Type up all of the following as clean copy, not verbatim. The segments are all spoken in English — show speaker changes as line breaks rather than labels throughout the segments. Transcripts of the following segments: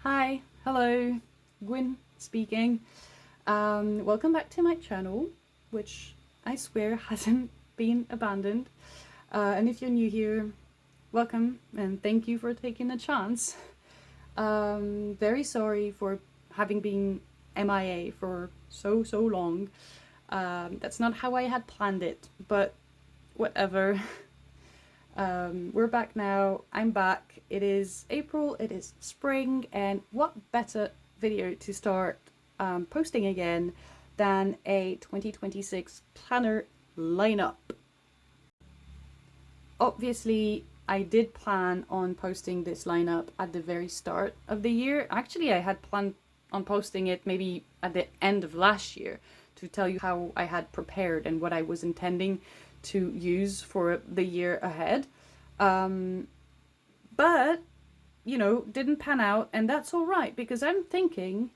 Hi, hello, Gwyn speaking. Welcome back to my channel, which I swear hasn't been abandoned. And if you're new here, welcome and thank you for taking a chance. Very sorry for having been MIA for so long. That's not how I had planned it, but whatever. We're back now. I'm back. It is April, it is spring, and what better video to start posting again than a 2026 planner lineup. Obviously, I did plan on posting this lineup at the very start of the year. Actually, I had planned on posting it maybe at the end of last year to tell you how I had prepared and what I was intending to use for the year ahead. But, you know, didn't pan out, and that's all right, because I'm thinking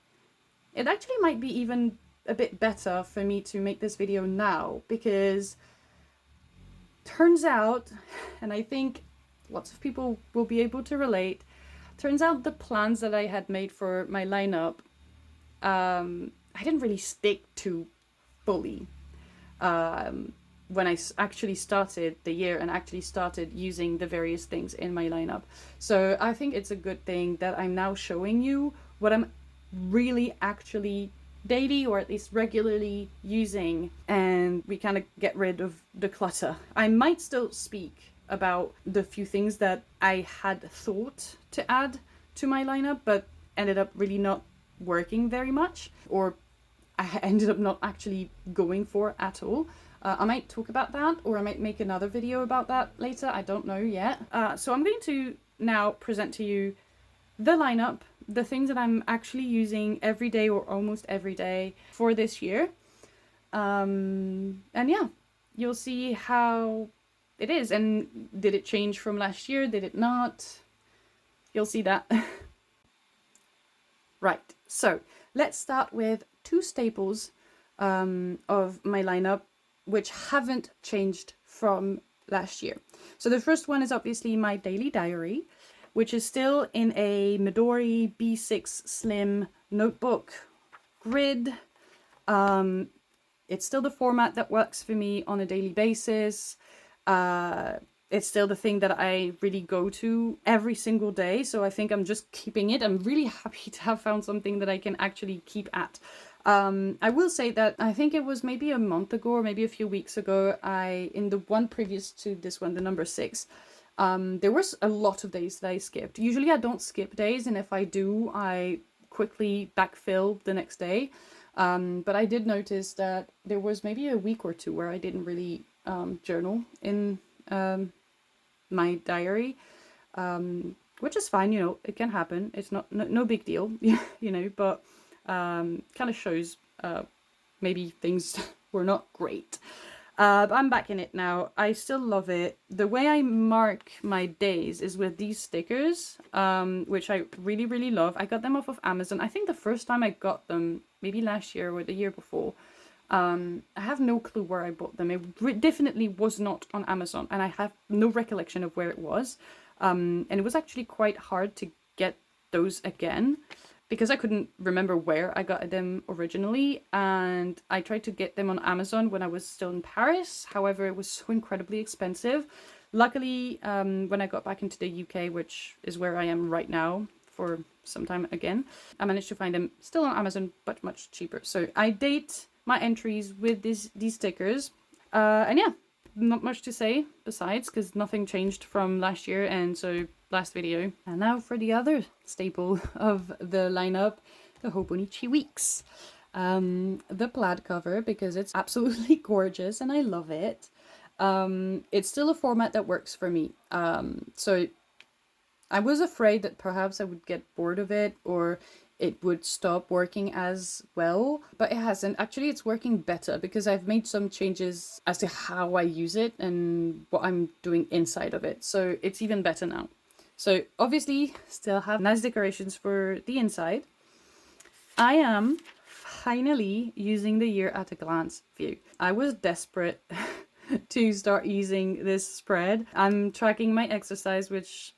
it actually might be even a bit better for me to make this video now, because turns out, and I think lots of people will be able to relate, turns out the plans that I had made for my lineup, I didn't really stick to fully. When I actually started the year and actually started using the various things in my lineup. So I think it's a good thing that I'm now showing you what I'm really actually daily or at least regularly using, and we kind of get rid of the clutter. I might still speak about the few things that I had thought to add to my lineup, but ended up really not working very much, or I ended up not actually going for at all. I might talk about that, or I might make another video about that later. I don't know yet. So I'm going to now present to you the lineup, the things that I'm actually using every day or almost every day for this year. And yeah, you'll see how it is. And did it change from last year? Did it not? You'll see that. Right, so let's start with two staples of my lineup, which haven't changed from last year. So the first one is obviously my daily diary, which is still in a Midori B6 Slim notebook grid. It's still the format that works for me on a daily basis. It's still the thing that I really go to every single day. So I think I'm just keeping it. I'm really happy to have found something that I can actually keep at. I will say that I think it was maybe a month ago or maybe a few weeks ago, in the one previous to this one, the number 6, there was a lot of days that I skipped. Usually I don't skip days, and if I do, I quickly backfill the next day. But I did notice that there was maybe a week or two where I didn't really journal in my diary, which is fine, you know, it can happen. It's no big deal, you know, but kind of shows maybe things were not great. But I'm back in it now. I still love it. The way I mark my days is with these stickers, which I really love. I got them off of Amazon. I think the first time I got them, maybe last year or the year before. I have no clue where I bought them. It definitely was not on Amazon, and I have no recollection of where it was. And it was actually quite hard to get those again, because I couldn't remember where I got them originally, and I tried to get them on Amazon when I was still in Paris. However, it was so incredibly expensive. Luckily, when I got back into the UK, which is where I am right now for some time again, I managed to find them still on Amazon, but much cheaper. So I date my entries with these stickers. And yeah, not much to say besides, because nothing changed from last year and so last video. And now for the other staple of the lineup, the Hobonichi Weeks. The plaid cover, because it's absolutely gorgeous and I love it. It's still a format that works for me. So I was afraid that perhaps I would get bored of it or it would stop working as well, but it hasn't. Actually, it's working better because I've made some changes as to how I use it and what I'm doing inside of it. So it's even better now. So obviously still have nice decorations for the inside. I am finally using the year at a glance view. I was desperate to start using this spread. I'm tracking my exercise, which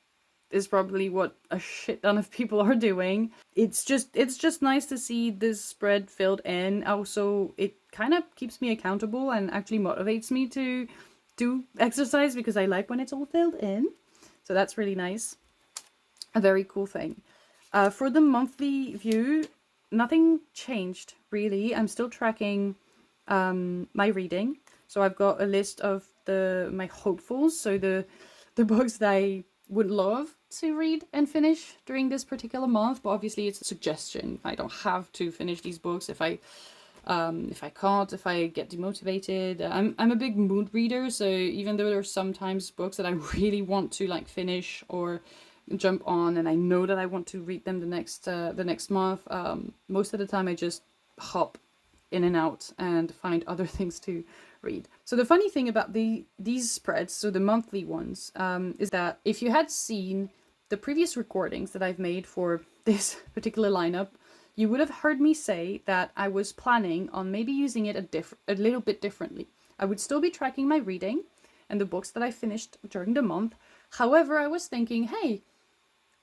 is probably what a shit ton of people are doing. It's just nice to see this spread filled in. Also, it kind of keeps me accountable and actually motivates me to do exercise because I like when it's all filled in. So that's really nice. A very cool thing. For the monthly view, nothing changed really. I'm still tracking my reading. So I've got a list of my hopefuls, so the books that I would love to read and finish during this particular month. But obviously, it's a suggestion. I don't have to finish these books if I can't, if I get demotivated. I'm a big mood reader, so even though there's sometimes books that I really want to like finish or jump on, and I know that I want to read them the next month, most of the time I just hop in and out and find other things to read. So the funny thing about these spreads, so the monthly ones, is that if you had seen the previous recordings that I've made for this particular lineup, you would have heard me say that I was planning on maybe using it a little bit differently. I would still be tracking my reading and the books that I finished during the month. However, I was thinking, hey,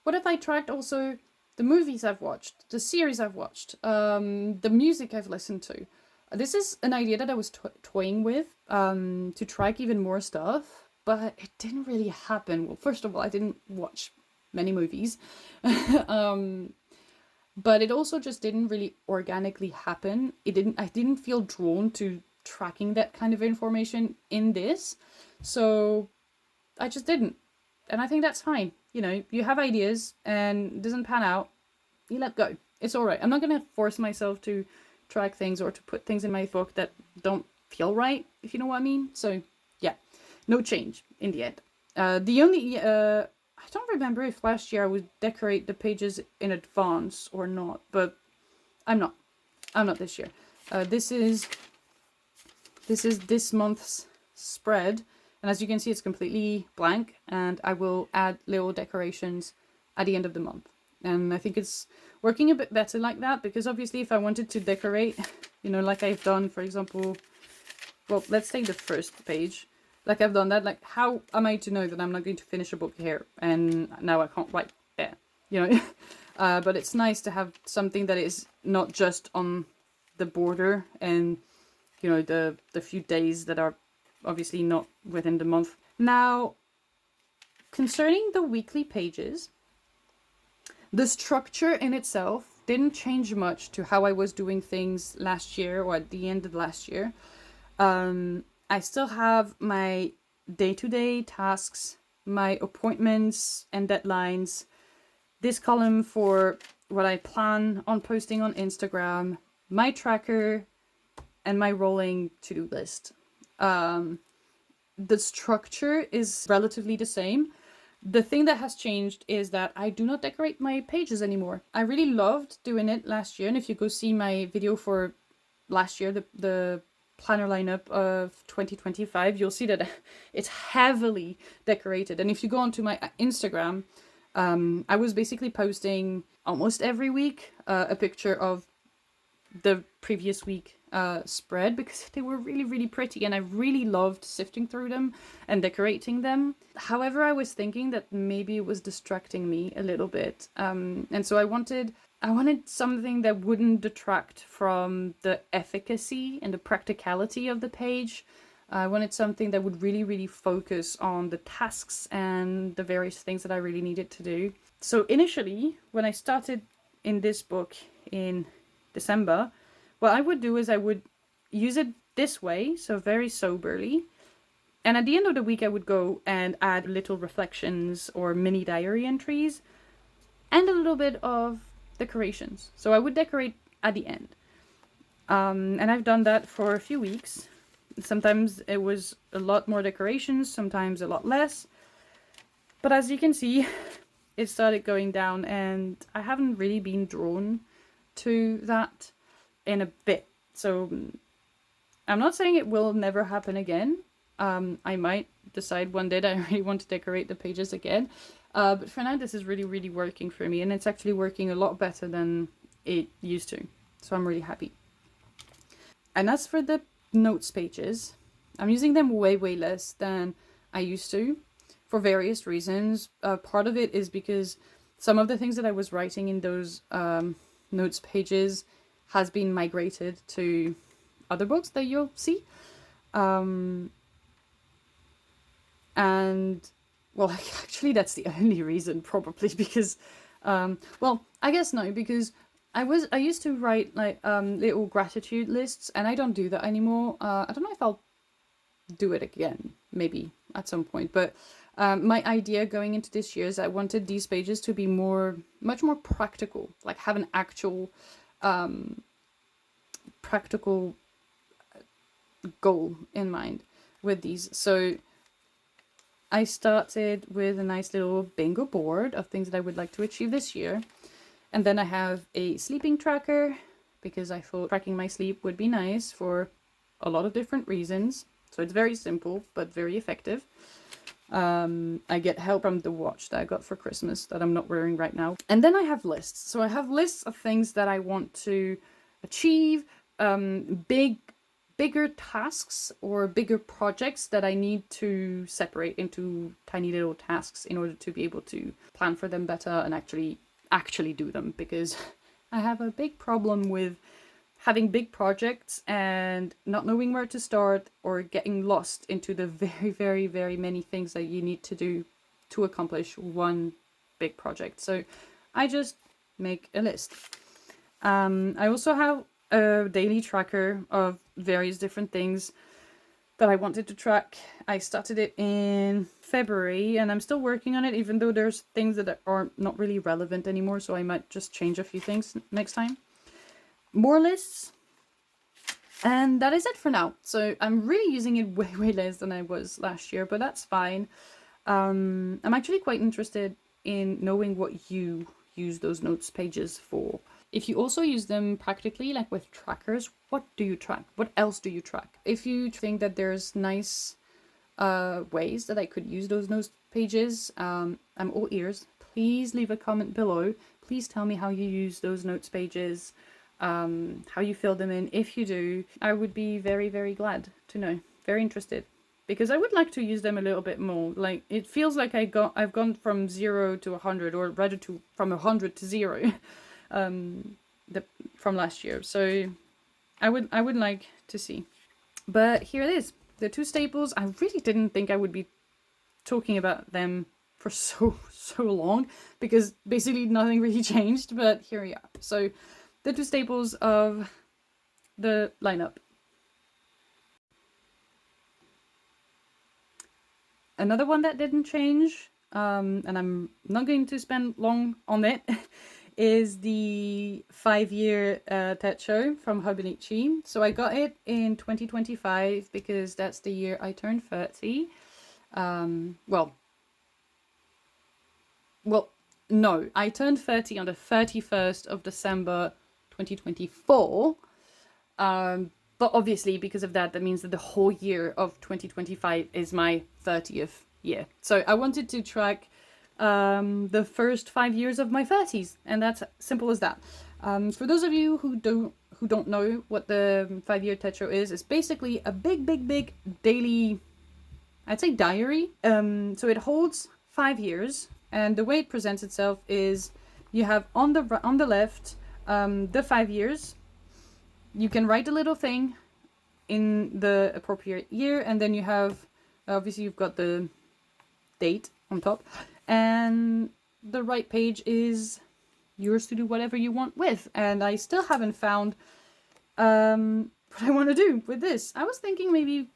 what if I tracked also the movies I've watched, the series I've watched, the music I've listened to? This is an idea that I was toying with, to track even more stuff, but it didn't really happen. Well, first of all, I didn't watch many movies, but it also just didn't really organically happen. I didn't feel drawn to tracking that kind of information in this, so I just didn't. And I think that's fine. You know, you have ideas and it doesn't pan out, you let go. It's all right. I'm not going to force myself to track things or to put things in my book that don't feel right, if you know what I mean. So yeah, no change in the end. The only, I don't remember if last year I would decorate the pages in advance or not, but I'm not this year. This is this month's spread. And as you can see, it's completely blank, and I will add little decorations at the end of the month. And I think it's working a bit better like that, because obviously if I wanted to decorate, you know, like I've done, for example, well, let's take the first page. Like I've done that, like how am I to know that I'm not going to finish a book here and now I can't write there, you know? But it's nice to have something that is not just on the border and, you know, the few days that are obviously not within the month. Now, concerning the weekly pages, the structure in itself didn't change much to how I was doing things last year or at the end of last year. I still have my day-to-day tasks, my appointments and deadlines, this column for what I plan on posting on Instagram, my tracker, and my rolling to-do list. The structure is relatively the same. The thing that has changed is that I do not decorate my pages anymore. I really loved doing it last year, and if you go see my video for last year, the planner lineup of 2025, you'll see that it's heavily decorated. And if you go onto my Instagram, I was basically posting almost every week a picture of the previous week spread, because they were really, really pretty, and I really loved sifting through them and decorating them. However, I was thinking that maybe it was distracting me a little bit, and so I wanted something that wouldn't detract from the efficacy and the practicality of the page. I wanted something that would really, really focus on the tasks and the various things that I really needed to do. So initially, when I started in this book in December, what I would do is I would use it this way, so very soberly. And at the end of the week, I would go and add little reflections or mini diary entries and a little bit of decorations. So I would decorate at the end. And I've done that for a few weeks. Sometimes it was a lot more decorations, sometimes a lot less. But as you can see, it started going down, and I haven't really been drawn to that in a bit. So I'm not saying it will never happen again. I might decide one day that I really want to decorate the pages again. But for now, this is really, really working for me, and it's actually working a lot better than it used to. So I'm really happy. And as for the notes pages, I'm using them way, way less than I used to. for various reasons. Part of it is because some of the things that I was writing in those notes pages has been migrated to other books that you'll see. And well, actually that's the only reason, probably, because well, I guess no, because I used to write like little gratitude lists, and I don't do that anymore. I don't know if I'll do it again, maybe at some point, but my idea going into this year is I wanted these pages to be much more practical, like have an actual practical goal in mind with these. So I started with a nice little bingo board of things that I would like to achieve this year. And then I have a sleeping tracker, because I thought tracking my sleep would be nice for a lot of different reasons. So it's very simple, but very effective. I get help from the watch that I got for Christmas that I'm not wearing right now. And then I have lists. So I have lists of things that I want to achieve, bigger tasks or bigger projects that I need to separate into tiny little tasks in order to be able to plan for them better and actually do them, because I have a big problem with having big projects and not knowing where to start, or getting lost into the very, very, very many things that you need to do to accomplish one big project. So I just make a list. I also have a daily tracker of various different things that I wanted to track. I started it in February and I'm still working on it, even though there's things that are not really relevant anymore, so I might just change a few things next time. More lists. And that is it for now. So I'm really using it way, way less than I was last year, but that's fine. I'm actually quite interested in knowing what you use those notes pages for. If you also use them practically, like with trackers, what do you track? What else do you track? If you think that there's nice ways that I could use those notes pages, I'm all ears. Please leave a comment below. Please tell me how you use those notes pages, how you fill them in. If you do, I would be very, very glad to know. Very interested. Because I would like to use them a little bit more. Like, it feels like I've gone from 0 to 100, or rather from 100 to 0 from last year. So I would like to see. But here it is. The two staples. I really didn't think I would be talking about them for so long, because basically nothing really changed, but here we are. So the two staples of the lineup. Another one that didn't change, and I'm not going to spend long on it, is the 5-year techo from Hobonichi. So I got it in 2025 because that's the year I turned 30. Well, no, I turned 30 on the 31st of December 2024. But obviously, because of that, that means that the whole year of 2025 is my 30th year. So I wanted to track the first 5 years of my 30s, and that's simple as that. For those of you who don't know what the 5-year techo is, it's basically a big daily, I'd say, diary. So it holds 5 years, and the way it presents itself is you have on the left the 5 years. You can write a little thing in the appropriate year, and then you have, obviously you've got the date on top, and the right page is yours to do whatever you want with. And I still haven't found what I want to do with this. I was thinking maybe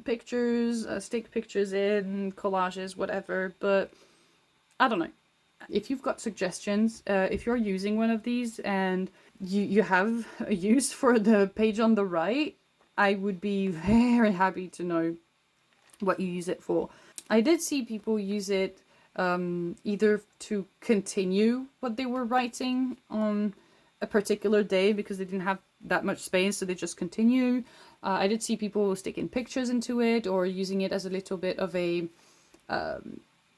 pictures, stick pictures in, collages, whatever, but I don't know. If you've got suggestions, if you're using one of these and you have a use for the page on the right, I would be very happy to know what you use it for. I did see people use it either to continue what they were writing on a particular day because they didn't have that much space, so they just continue. I did see people sticking pictures into it, or using it as a little bit of a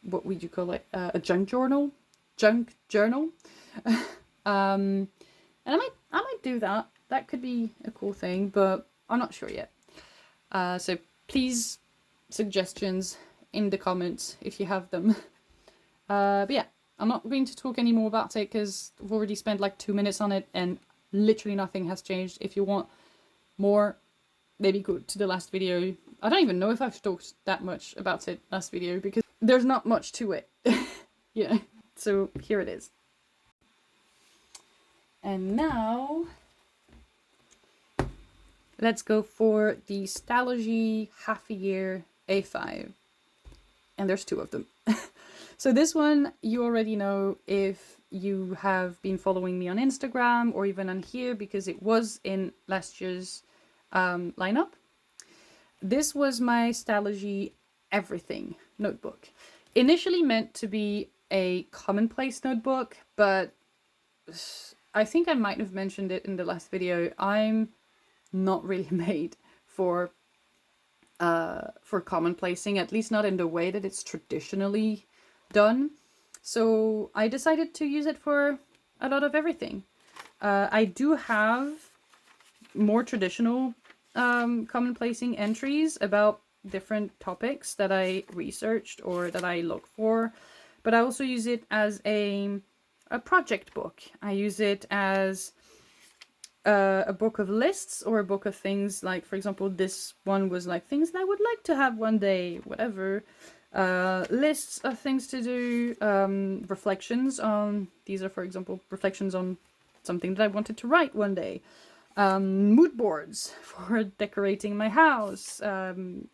what would you call it? A junk journal. And I might do that. That could be a cool thing, but I'm not sure yet. So please, suggestions in the comments if you have them. But yeah, I'm not going to talk any more about it because I've already spent like 2 minutes on it and literally nothing has changed. If you want more, maybe go to the last video. I don't even know if I've talked that much about it last video because there's not much to it. Yeah, so here it is. And now let's go for the Stalogy Half a Year A5. And there's 2 of them. So this one you already know if you have been following me on Instagram or even on here because it was in last year's lineup. This was my Stalogy Everything notebook. Initially meant to be a commonplace notebook, but I think I might have mentioned it in the last video. I'm not really made for commonplacing, at least not in the way that it's traditionally done. So I decided to use it for a lot of everything. I do have more traditional commonplacing entries about different topics that I researched or that I look for, but I also use it as a project book. I use it as a book of lists or a book of things, like for example this one was like things that I would like to have one day, whatever. Lists of things to do, reflections on, these are for example reflections on something that I wanted to write one day, mood boards for decorating my house,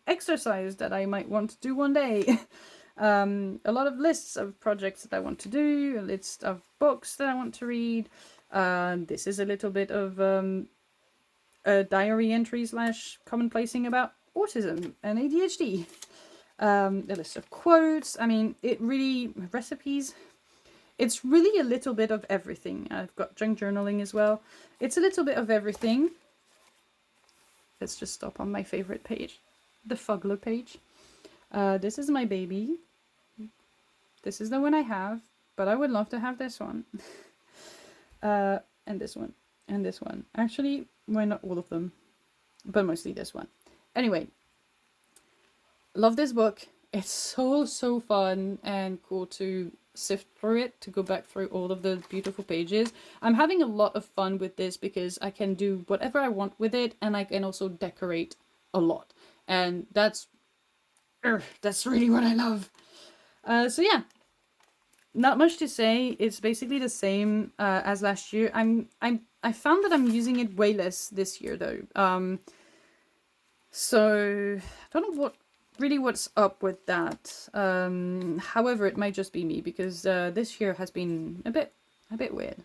exercise that I might want to do one day, a lot of lists of projects that I want to do, a list of books that I want to read. This is a little bit of a diary entry / commonplacing about autism and ADHD. A list of quotes. I mean, it really, recipes. It's really a little bit of everything. I've got junk journaling as well. It's a little bit of everything. Let's just stop on my favorite page, the Fugler page. This is my baby. This is the one I have, but I would love to have this one. And this one, and this one. Actually, why not all of them? But mostly this one. Anyway, love this book. It's so fun and cool to sift through it, to go back through all of the beautiful pages. I'm having a lot of fun with this because I can do whatever I want with it, and I can also decorate a lot. And that's really what I love. So yeah. Not much to say. It's basically the same as last year. I found that I'm using it way less this year though. So I don't know what's up with that. However, it might just be me because this year has been a bit weird.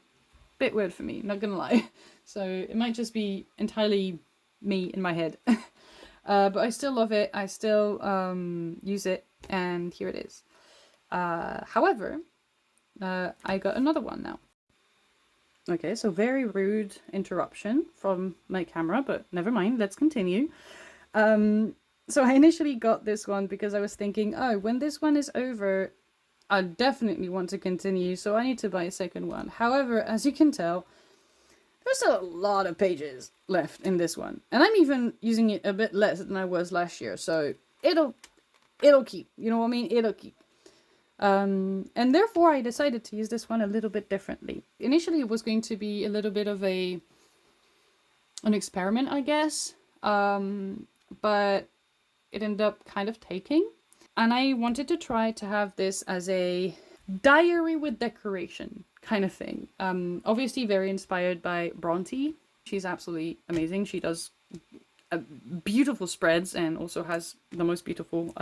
Bit weird for me, not gonna lie. So it might just be entirely me in my head. But I still love it. I still use it, and here it is. However, I got another one now. Okay, so very rude interruption from my camera, but never mind, let's continue. So I initially got this one because I was thinking, oh, when this one is over, I definitely want to continue, so I need to buy a second one. However, as you can tell, there's a lot of pages left in this one, and I'm even using it a bit less than I was last year, so it'll keep, you know what I mean? It'll keep. And therefore I decided to use this one a little bit differently. Initially it was going to be a little bit of an experiment, I guess, but it ended up kind of taking, and I wanted to try to have this as a diary with decoration kind of thing. Obviously very inspired by Bronte. She's absolutely amazing. She does beautiful spreads and also has the most beautiful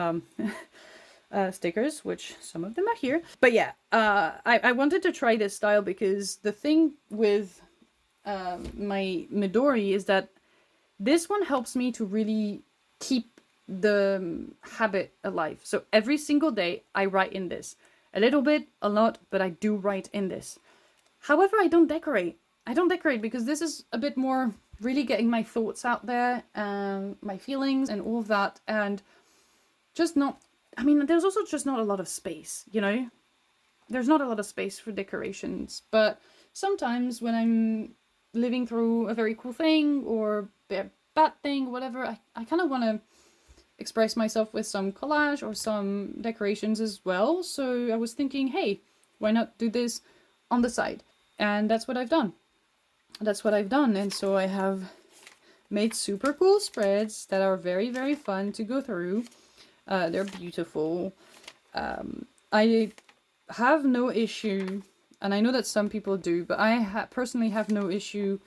stickers, which some of them are here. But yeah, I wanted to try this style because the thing with my Midori is that this one helps me to really keep the habit alive. So every single day I write in this. A little bit, a lot, but I do write in this. However, I don't decorate. I don't decorate because this is a bit more really getting my thoughts out there, my feelings and all of that, and just not, I mean, there's also just not a lot of space, you know? There's not a lot of space for decorations, but sometimes when I'm living through a very cool thing or a bad thing, whatever, I kind of want to express myself with some collage or some decorations as well. So I was thinking, hey, why not do this on the side? And that's what I've done. And so I have made super cool spreads that are very, very fun to go through. They're beautiful. I have no issue, and I know that some people do, but I personally have no issue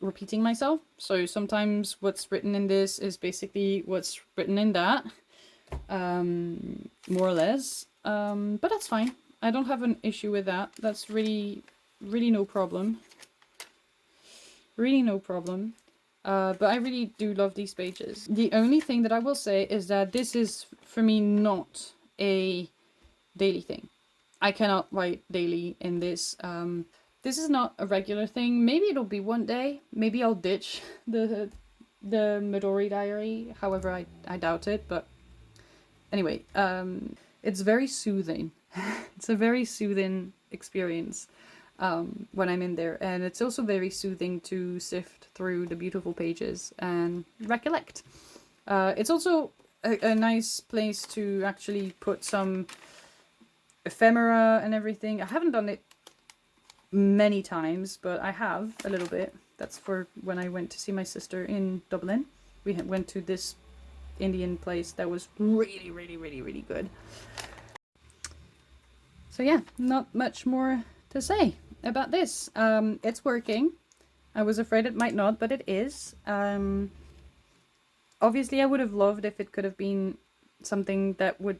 repeating myself. So sometimes what's written in this is basically what's written in that, more or less. But that's fine. I don't have an issue with that. That's really, really no problem. Really no problem. But I really do love these pages. The only thing that I will say is that this is, for me, not a daily thing. I cannot write daily in this. This is not a regular thing. Maybe it'll be one day. Maybe I'll ditch the Midori diary. However, I doubt it. But anyway, it's very soothing. It's a very soothing experience when I'm in there. And it's also very soothing to sift through the beautiful pages and recollect. It's also a nice place to actually put some ephemera and everything. I haven't done it many times, but I have a little bit. That's for when I went to see my sister in Dublin. We went to this Indian place that was really, really, really, really good. So yeah, not much more to say about this. It's working. I was afraid it might not, but it is. Obviously, I would have loved if it could have been something that would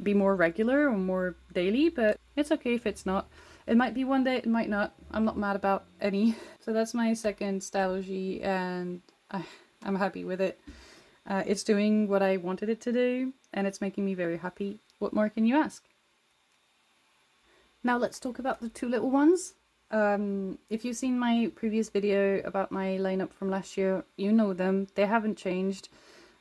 be more regular or more daily, but it's okay if it's not. It might be one day, it might not. I'm not mad about any. So that's my second Stalogy, and I'm happy with it. It's doing what I wanted it to do, and it's making me very happy. What more can you ask? Now let's talk about the two little ones. If you've seen my previous video about my lineup from last year, you know them. They haven't changed.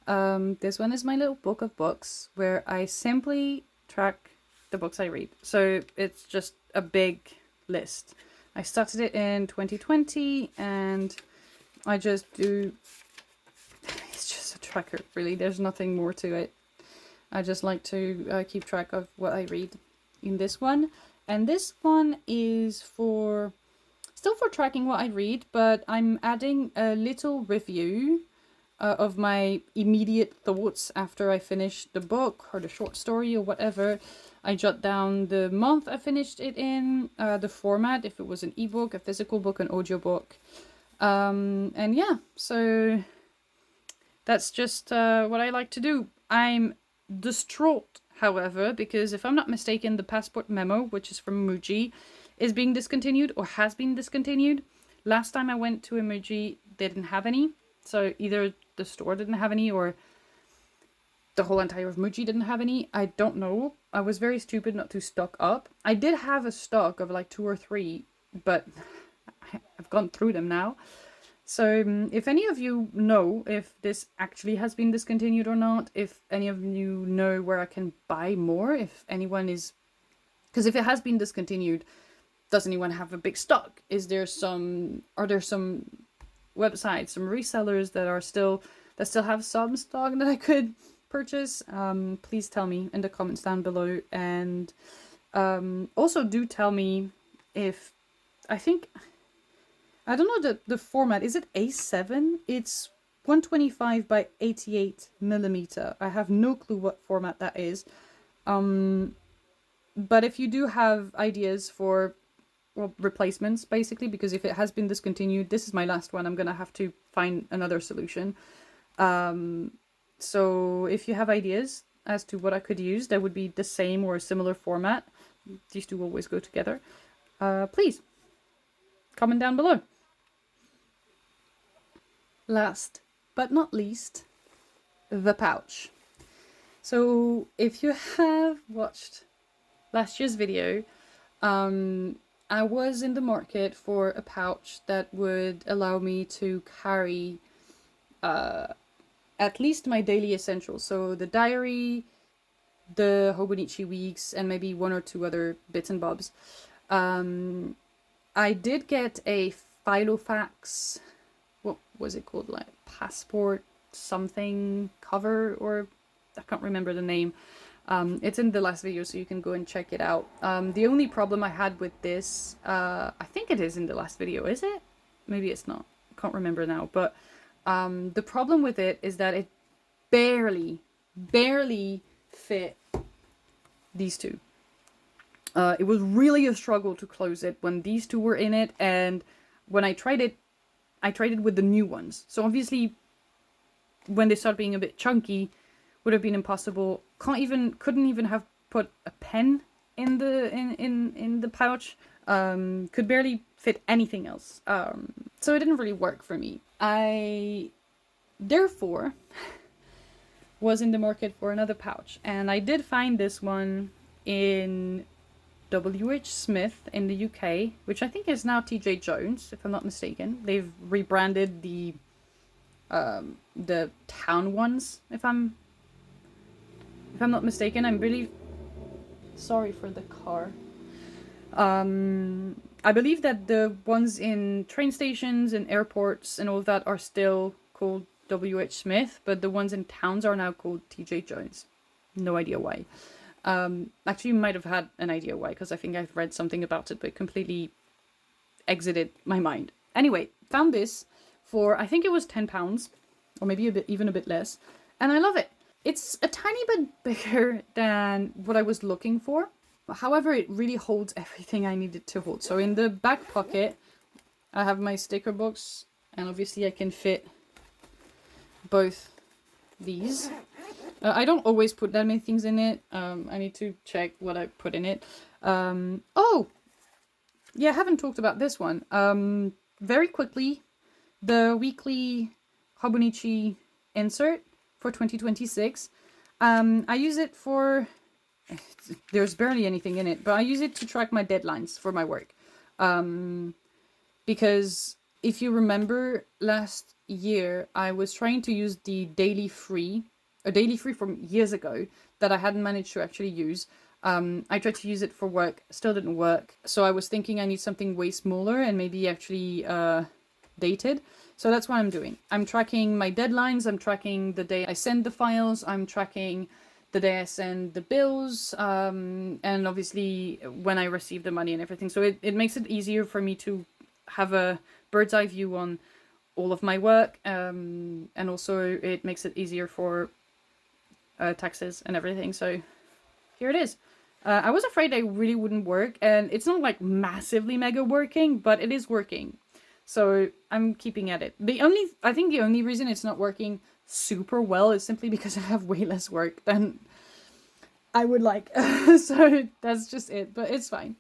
This one is my little book of books where I simply track the books I read. So it's just a big list. I started it in 2020 and I just do, it's just a tracker really. There's nothing more to it. I just like to keep track of what I read in this one. And this one is still for tracking what I read, but I'm adding a little review of my immediate thoughts after I finish the book or the short story or whatever. I jot down the month I finished it in, the format, if it was an ebook, a physical book, an audiobook. And yeah, so that's just what I like to do. I'm distraught, however, because if I'm not mistaken, the Passport Memo, which is from Muji, is being discontinued or has been discontinued. Last time I went to a Muji, they didn't have any. So either the store didn't have any or the whole entire of Muji didn't have any. I don't know. I was very stupid not to stock up. I did have a stock of like 2 or 3, but I've gone through them now. So if any of you know if this actually has been discontinued or not, if any of you know where I can buy more, if anyone is... Because if it has been discontinued, does anyone have a big stock? Are there some websites, some resellers that still have some stock that I could purchase? Please tell me in the comments down below. And also do tell me if... I don't know the format. Is it A7? It's 125 by 88 millimeter. I have no clue what format that is. But if you do have ideas for replacements, basically, because if it has been discontinued, this is my last one. I'm gonna have to find another solution. So if you have ideas as to what I could use that would be the same or a similar format, these two always go together, please comment down below. Last but not least, the pouch. So if you have watched last year's video, I was in the market for a pouch that would allow me to carry at least my daily essentials. So the diary, the Hobonichi weeks, and maybe 1 or 2 other bits and bobs. I did get a Filofax, what was it called, like passport something cover, or I can't remember the name. It's in the last video, so you can go and check it out. The only problem I had with this, I think it is in the last video, is it? Maybe it's not. I can't remember now. But the problem with it is that it barely fit these two. It was really a struggle to close it when these two were in it, and when I tried it with the new ones. So obviously, when they start being a bit chunky, would have been impossible. Couldn't even have put a pen in the pouch. Could barely fit anything else. So it didn't really work for me. I therefore was in the market for another pouch, and I did find this one in WH Smith in the UK, which I think is now TJ Jones, if I'm not mistaken. They've rebranded the town ones, if I'm not mistaken. I'm really sorry for the car. I believe that the ones in train stations and airports and all of that are still called WH Smith, but the ones in towns are now called TJ Jones. No idea why. Actually, you might have had an idea why, because I think I've read something about it, but completely exited my mind. Anyway, found this for, I think it was £10, or maybe even a bit less, and I love it. It's a tiny bit bigger than what I was looking for. However, it really holds everything I needed to hold. So in the back pocket, I have my sticker box, and obviously I can fit both these. I don't always put that many things in it. I need to check what I put in it. Oh! Yeah, I haven't talked about this one. Very quickly, the weekly Hobonichi insert for 2026. I use it for... There's barely anything in it, but I use it to track my deadlines for my work. Because if you remember last year, I was trying to use the daily free from years ago that I hadn't managed to actually use. I tried to use it for work, still didn't work. So I was thinking I need something way smaller and maybe actually dated. So that's what I'm doing. I'm tracking my deadlines, I'm tracking the day I send the files, I'm tracking the day I send the bills, and obviously when I receive the money and everything. So it makes it easier for me to have a bird's eye view on all of my work, and also it makes it easier for taxes and everything. So here it is. I was afraid it really wouldn't work, and it's not like massively mega working, but it is working. So I'm keeping at it. I think the only reason it's not working super well is simply because I have way less work than I would like. So that's just it, but it's fine.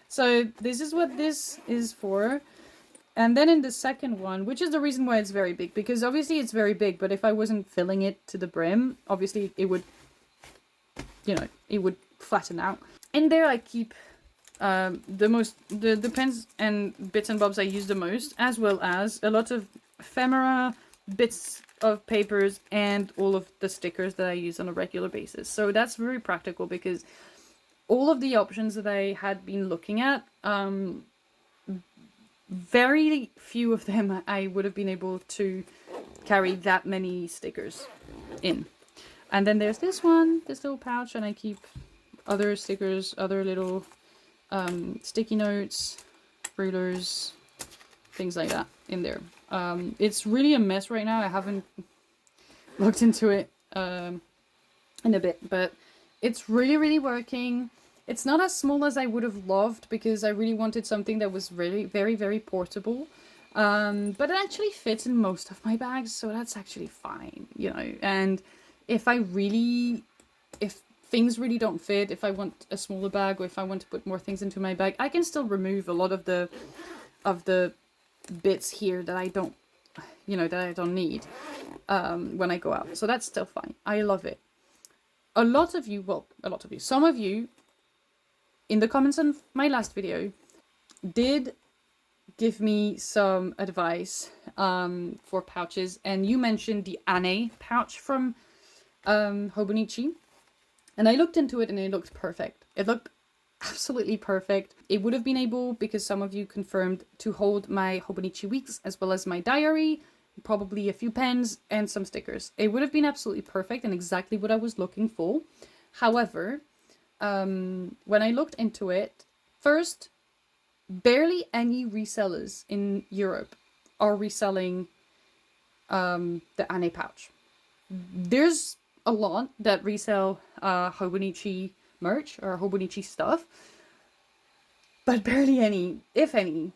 So this is what this is for. And then in the second one, which is the reason why it's very big, because obviously it's very big, but if I wasn't filling it to the brim, obviously it would, it would flatten out. In there I keep the pens and bits and bobs I use the most, as well as a lot of ephemera, bits of papers, and all of the stickers that I use on a regular basis. So that's very practical, because all of the options that I had been looking at, very few of them I would have been able to carry that many stickers in. And then there's this little pouch, and I keep other stickers, other little sticky notes, rulers, things like that in there. It's really a mess right now. I haven't looked into it in a bit, but it's really working. It's not as small as I would have loved, because I really wanted something that was really very portable. But it actually fits in most of my bags, so that's actually fine, And if things really don't fit, if I want a smaller bag, or if I want to put more things into my bag, I can still remove a lot of the bits here that I don't need when I go out. So that's still fine. I love it. Some of you in the comments on my last video did give me some advice for pouches, and you mentioned the Anne pouch from Hobonichi, and I looked into it and it looked perfect. It looked absolutely perfect. It would have been able, because some of you confirmed, to hold my Hobonichi weeks as well as my diary, probably a few pens, and some stickers. It would have been absolutely perfect and exactly what I was looking for. However, when I looked into it, first, barely any resellers in Europe are reselling the Anne pouch. There's a lot that resell Hobonichi merch or Hobonichi stuff, but barely any, if any,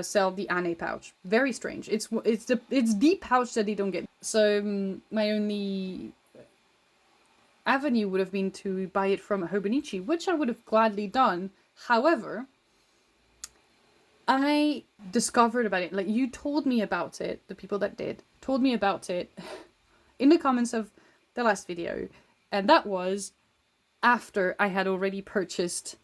sell the Anne pouch. Very strange. It's the pouch that they don't get. So my only avenue would have been to buy it from Hobonichi, which I would have gladly done. However, I discovered about it, like you told me about it, the people that did told me about it in the comments of the last video, and that was after I had already purchased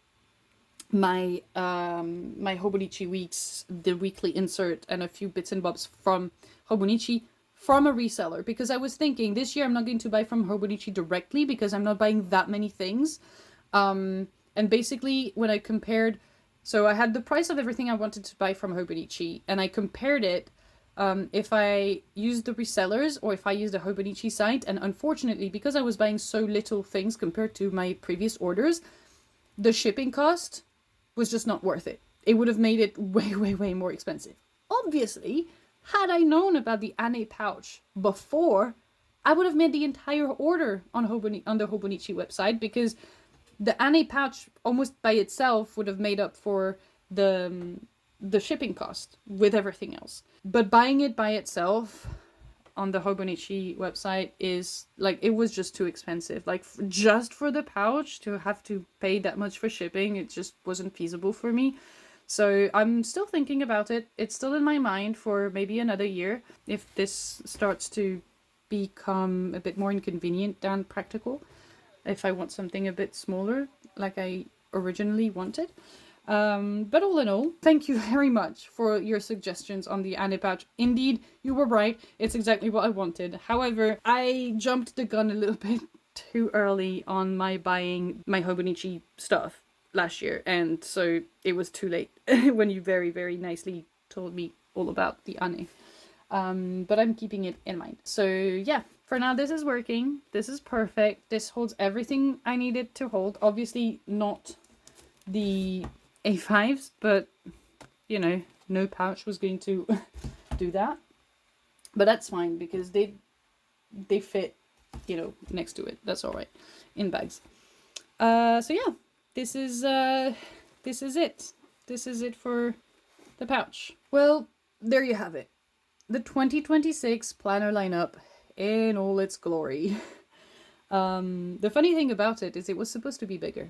my my Hobonichi Weeks, the weekly insert, and a few bits and bobs from Hobonichi from a reseller, because I was thinking this year I'm not going to buy from Hobonichi directly because I'm not buying that many things. And basically when I compared, so I had the price of everything I wanted to buy from Hobonichi, and I compared it if I used the resellers or if I used the Hobonichi site, and unfortunately, because I was buying so little things compared to my previous orders, the shipping cost was just not worth it. It would have made it way, way, way more expensive. Obviously, had I known about the Anne pouch before, I would have made the entire order on the Hobonichi website, because the Anne pouch almost by itself would have made up for the shipping cost with everything else. But buying it by itself on the Hobonichi website is like, it was just too expensive. Like just for the pouch to have to pay that much for shipping, it just wasn't feasible for me. So I'm still thinking about it. It's still in my mind for maybe another year if this starts to become a bit more inconvenient than practical. If I want something a bit smaller like I originally wanted. But all in all, thank you very much for your suggestions on the Anne pouch. Indeed, you were right. It's exactly what I wanted. However, I jumped the gun a little bit too early on my buying my Hobonichi stuff last year, and so it was too late when you very, very nicely told me all about the Anne. But I'm keeping it in mind. So yeah, for now this is working. This is perfect. This holds everything I need it to hold. Obviously not the A5s, but you know, no pouch was going to do that. But that's fine because they fit, you know, next to it. That's all right in bags. So yeah, this is it. This is it for the pouch. Well, there you have it. The 2026 planner lineup in all its glory. The funny thing about it is it was supposed to be bigger.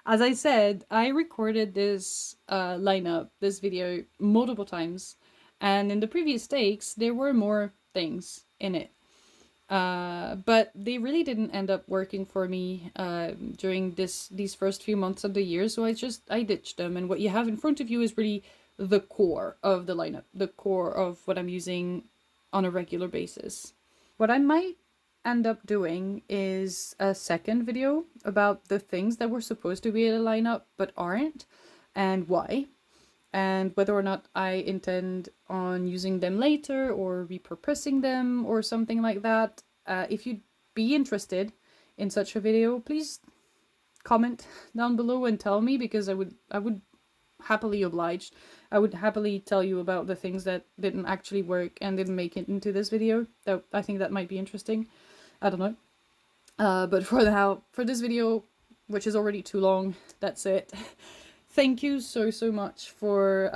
As I said, I recorded this lineup, this video, multiple times, and in the previous takes, there were more things in it. But they really didn't end up working for me during these first few months of the year, so I ditched them, and what you have in front of you is really the core of the lineup, the core of what I'm using on a regular basis. What I might end up doing is a second video about the things that were supposed to be in a lineup but aren't, and why, and whether or not I intend on using them later or repurposing them or something like that. If you'd be interested in such a video, please comment down below and tell me, because I would happily oblige. I would happily tell you about the things that didn't actually work and didn't make it into this video. I think that might be interesting. I don't know. But for now, for this video, which is already too long, that's it. Thank you so much for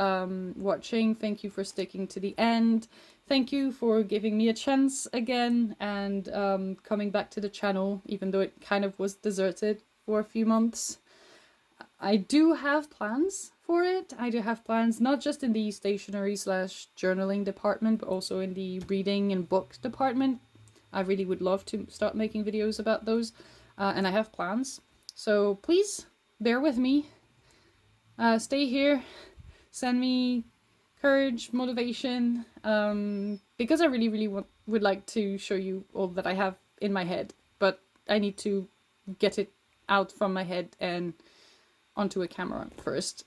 watching. Thank you for sticking to the end. Thank you for giving me a chance again and coming back to the channel, even though it kind of was deserted for a few months. I do have plans for it. I do have plans not just in the stationery / journaling department, but also in the reading and book department. I really would love to start making videos about those, and I have plans. So please bear with me. Stay here. Send me courage, motivation, because I really would like to show you all that I have in my head, but I need to get it out from my head and onto a camera first.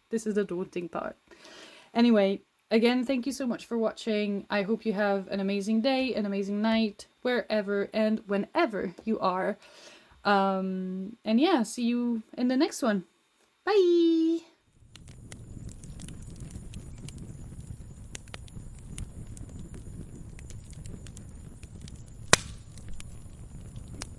This is the daunting part. Anyway, Again, thank you so much for watching. I hope you have an amazing day, an amazing night, wherever and whenever you are. And yeah, see you in the next one. Bye!